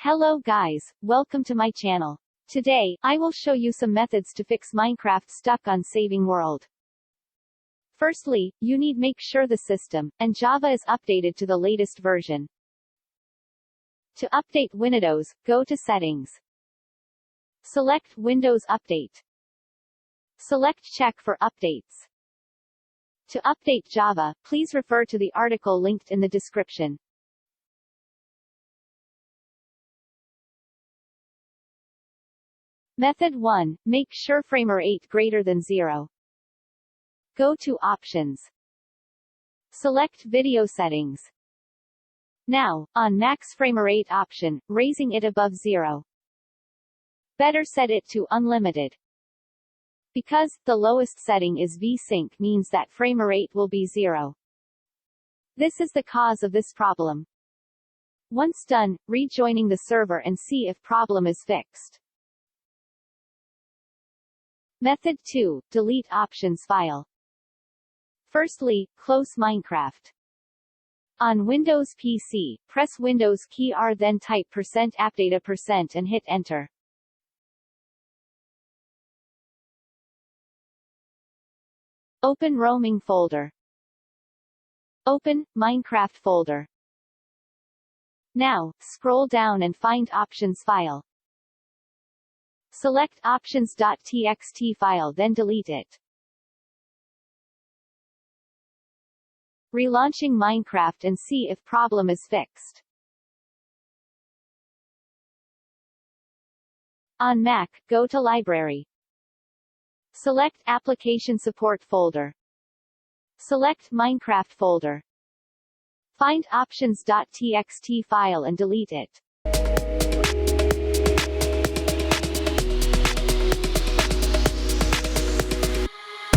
Hello guys, welcome to my channel. Today, I will show you some methods to fix Minecraft stuck on saving world. Firstly, you need make sure the system and Java is updated to the latest version. To update Windows, go to Settings. Select Windows Update. Select Check for updates. To update Java, please refer to the article linked in the description. Method 1. Make sure framerate greater than 0. Go to Options. Select Video Settings. Now, on Max framerate option, raising it above 0. Better set it to Unlimited. Because the lowest setting is VSync means that framerate will be 0. This is the cause of this problem. Once done, rejoining the server and see if problem is fixed. Method 2. Delete options file. Firstly, close Minecraft. On Windows PC, press Windows key R then type %appdata% and hit Enter. Open Roaming folder. Open Minecraft folder. Now, scroll down and find Options file. Select options.txt file then delete it. Relaunching Minecraft and see if problem is fixed. On Mac, go to Library. Select Application Support folder. Select Minecraft folder. Find options.txt file and delete it.